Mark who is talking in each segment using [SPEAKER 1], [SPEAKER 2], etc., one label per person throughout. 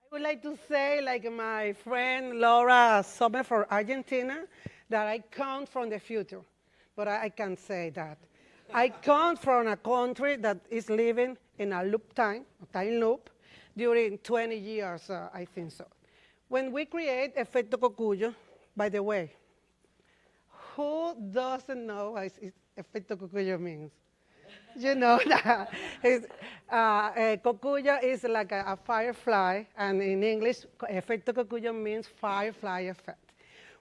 [SPEAKER 1] I would like to say, like my friend Laura Sommer from Argentina, that I come from the future, but I can't say that. I come from a country that is living in a time loop, during 20 years, I think so. When we create efecto cocuyo, by the way, who doesn't know what efecto cocuyo means? You know that cocuyo is like a firefly, and in English, efecto cocuyo means firefly effect.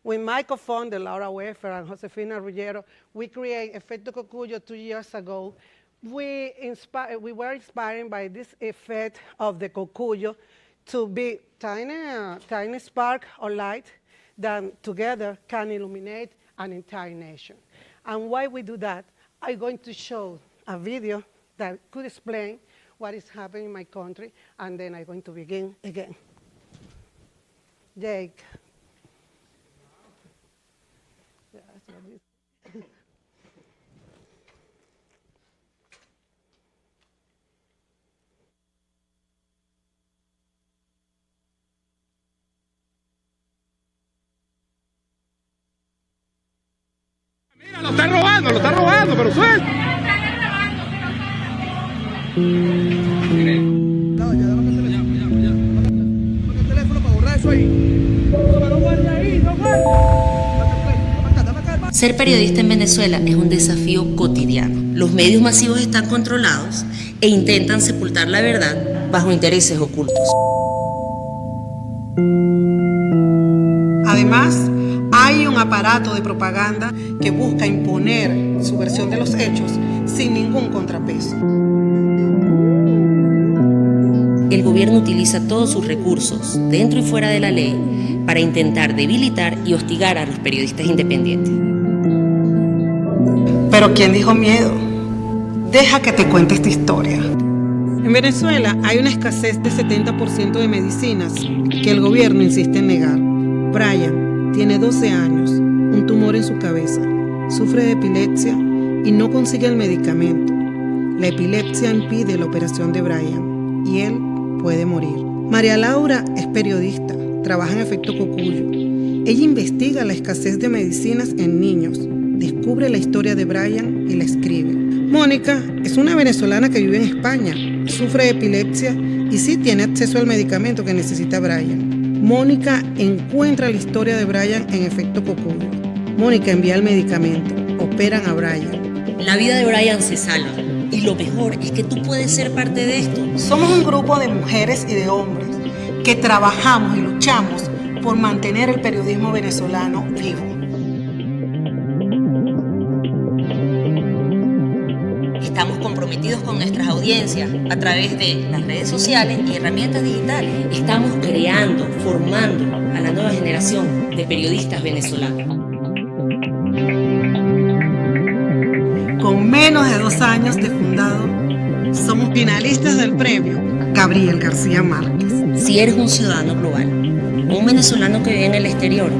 [SPEAKER 1] With microphone, the Laura Wefer and Josefina Ruggiero, we create efecto cocuyo 2 years ago. We were inspired by this effect of the cocuyo to be tiny spark or light that together can illuminate an entire nation. And why we do that, I'm going to show a video that could explain what is happening in my country, and then I'm going to begin again. Jake.
[SPEAKER 2] Mira, lo está robando, pero suelta. No, ya, dame el teléfono para borrar eso ahí. No guarde ahí, no guarde.
[SPEAKER 3] Ser periodista en Venezuela es un desafío cotidiano. Los medios masivos están controlados e intentan sepultar la verdad bajo intereses ocultos.
[SPEAKER 1] Además, hay un aparato de propaganda que busca imponer su versión de los hechos sin ningún contrapeso.
[SPEAKER 3] El gobierno utiliza todos sus recursos, dentro y fuera de la ley, para intentar debilitar y hostigar a los periodistas independientes.
[SPEAKER 1] Pero ¿quién dijo miedo? Deja que te cuente esta historia. En Venezuela hay una escasez de 70% de medicinas que el gobierno insiste en negar. Brian tiene 12 años, un tumor en su cabeza, sufre de epilepsia y no consigue el medicamento. La epilepsia impide la operación de Brian y él puede morir. María Laura es periodista, trabaja en efecto cocuyo. Ella investiga la escasez de medicinas en niños, descubre la historia de Brian y la escribe. Mónica es una venezolana que vive en España, sufre de epilepsia y sí tiene acceso al medicamento que necesita Brian. Mónica encuentra la historia de Brian en efecto cocuyo. Mónica envía el medicamento, operan a Brian.
[SPEAKER 3] La vida de Brian se salva y lo mejor es que tú puedes ser parte de esto.
[SPEAKER 1] Somos un grupo de mujeres y de hombres que trabajamos y luchamos por mantener el periodismo venezolano vivo.
[SPEAKER 3] Estamos comprometidos con nuestras audiencias a través de las redes sociales y herramientas digitales. Estamos creando, formando a la nueva generación de periodistas venezolanos.
[SPEAKER 1] Con menos de 2 años de fundado, somos finalistas del premio Gabriel García Márquez.
[SPEAKER 3] Si eres un ciudadano global, un venezolano que vive en el exterior,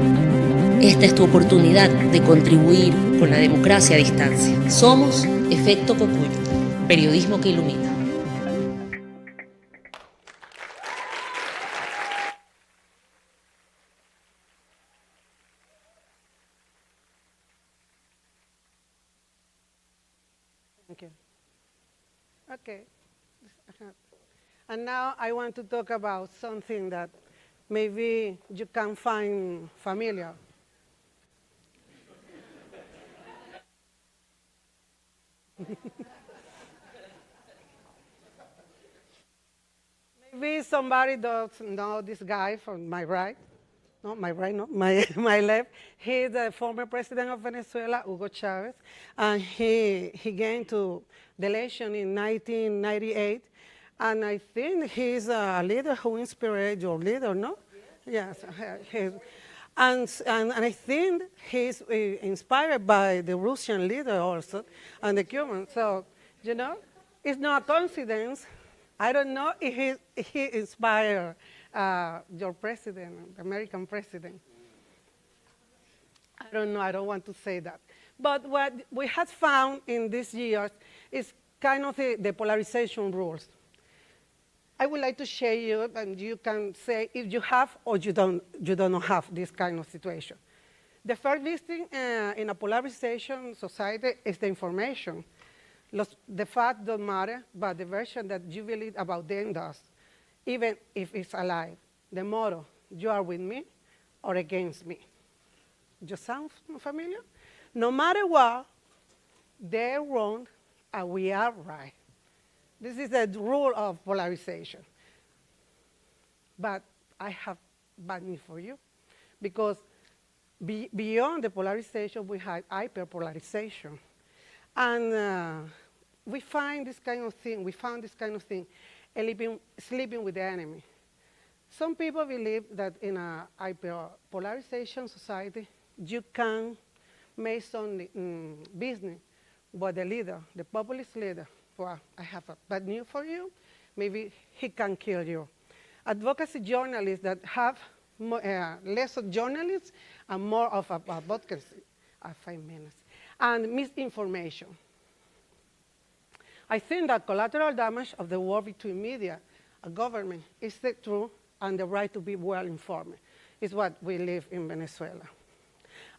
[SPEAKER 3] esta es tu oportunidad de contribuir con la democracia a distancia. Somos Efecto Cocuyo, periodismo que ilumina.
[SPEAKER 1] Thank you. Okay. And now I want to talk about something that maybe you can find familiar. Maybe somebody doesn't know this guy from my right. No, my right, no, my left. He's the former president of Venezuela, Hugo Chavez, and he gained to the election in 1998. And I think he's a leader who inspired your leader, no? Yes. And I think he's inspired by the Russian leader also, and the Cuban. So, you know, it's not a coincidence. I don't know if he inspired your president, the American president. I don't know, I don't want to say that. But what we have found in these years is kind of the polarization rules. I would like to share you, and you can say if you have or you don't have this kind of situation. The first listing in a polarization society is the information. The fact don't matter, but the version that you believe about them does, even if it's a lie. The motto, you are with me or against me. Just sound familiar? No matter what, they're wrong and we are right. This is the rule of polarization. But I have bad news for you, because beyond the polarization, we have hyperpolarization. And we found this kind of thing, sleeping with the enemy. Some people believe that in a hyperpolarization society, you can make some business with the leader, the populist leader. Well, I have a bad news for you. Maybe he can kill you. Advocacy journalists that have less of journalists and more of advocacy, 5 minutes, and misinformation. I think that collateral damage of the war between media and government is the truth, and the right to be well informed is what we live in Venezuela.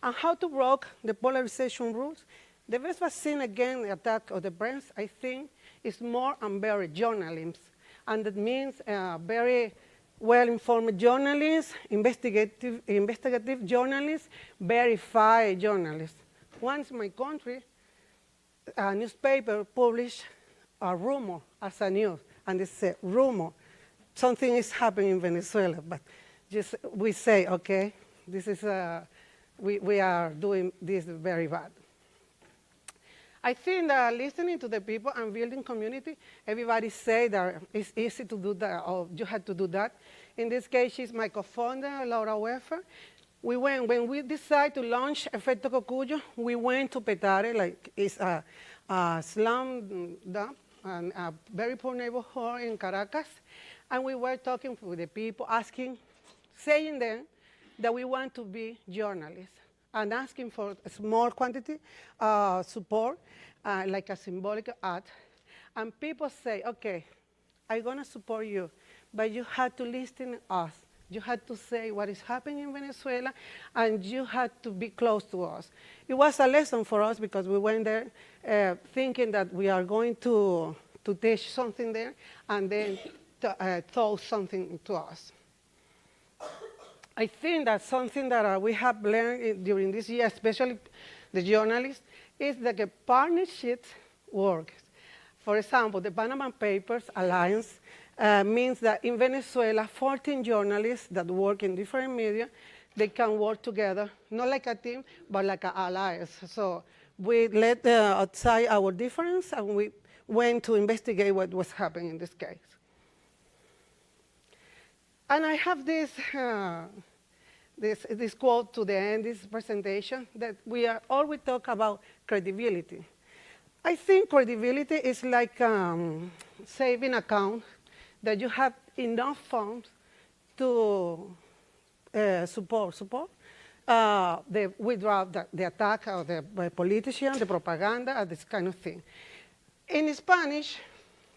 [SPEAKER 1] And how to break the polarization rules? The best vaccine against the attack of the press, I think, is more and better journalism. And that means very well-informed journalists, investigative journalists, verified journalists. Once in my country, a newspaper published a rumor as a news, and they said, rumor, something is happening in Venezuela, but just we say, okay, this is, we are doing this very bad. I think that listening to the people and building community, everybody say that it's easy to do that, or you had to do that. In this case, she's my co-founder, Laura Weffer. When we decided to launch Efecto Cocuyo, we went to Petare, like it's a slum dump, and a very poor neighborhood in Caracas. And we were talking with the people, saying them that we want to be journalists, and asking for a small quantity support, like a symbolic act. And people say, okay, I'm going to support you, but you had to listen to us. You had to say what is happening in Venezuela, and you had to be close to us. It was a lesson for us, because we went there thinking that we are going to teach something there, and then told something to us. I think that something that we have learned during this year, especially the journalists, is that the partnerships work. For example, the Panama Papers Alliance means that in Venezuela, 14 journalists that work in different media, they can work together, not like a team, but like an alliance. So we let outside our difference, and we went to investigate what was happening in this case. And I have this, this quote to the end of this presentation, that we are always talk about credibility. I think credibility is like saving account, that you have enough funds to support the withdrawal, the attack of the politician, the propaganda, and this kind of thing. In Spanish,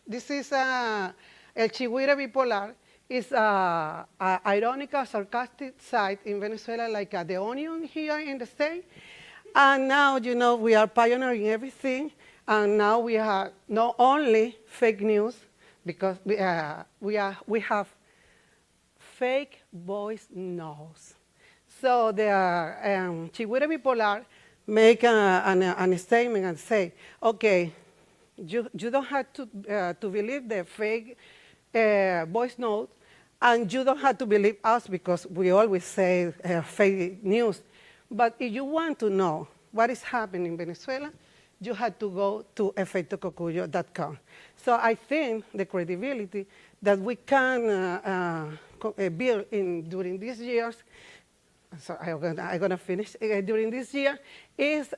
[SPEAKER 1] this is el chigüire bipolar. It's an ironical, sarcastic side in Venezuela, like The Onion here in the state. And now, you know, we are pioneering everything. And now we have not only fake news, because we have fake voice notes. So the Chigüire Bipolar make a statement and say, okay, you don't have to believe the fake voice note, and you don't have to believe us, because we always say fake news. But if you want to know what is happening in Venezuela, you have to go to efectococuyo.com. So I think the credibility that we can build during these years, so I'm going to finish, during this year, is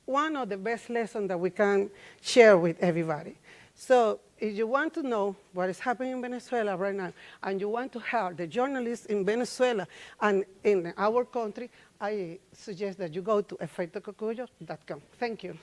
[SPEAKER 1] one of the best lessons that we can share with everybody. So if you want to know what is happening in Venezuela right now, and you want to help the journalists in Venezuela and in our country, I suggest that you go to efectococuyo.com. Thank you.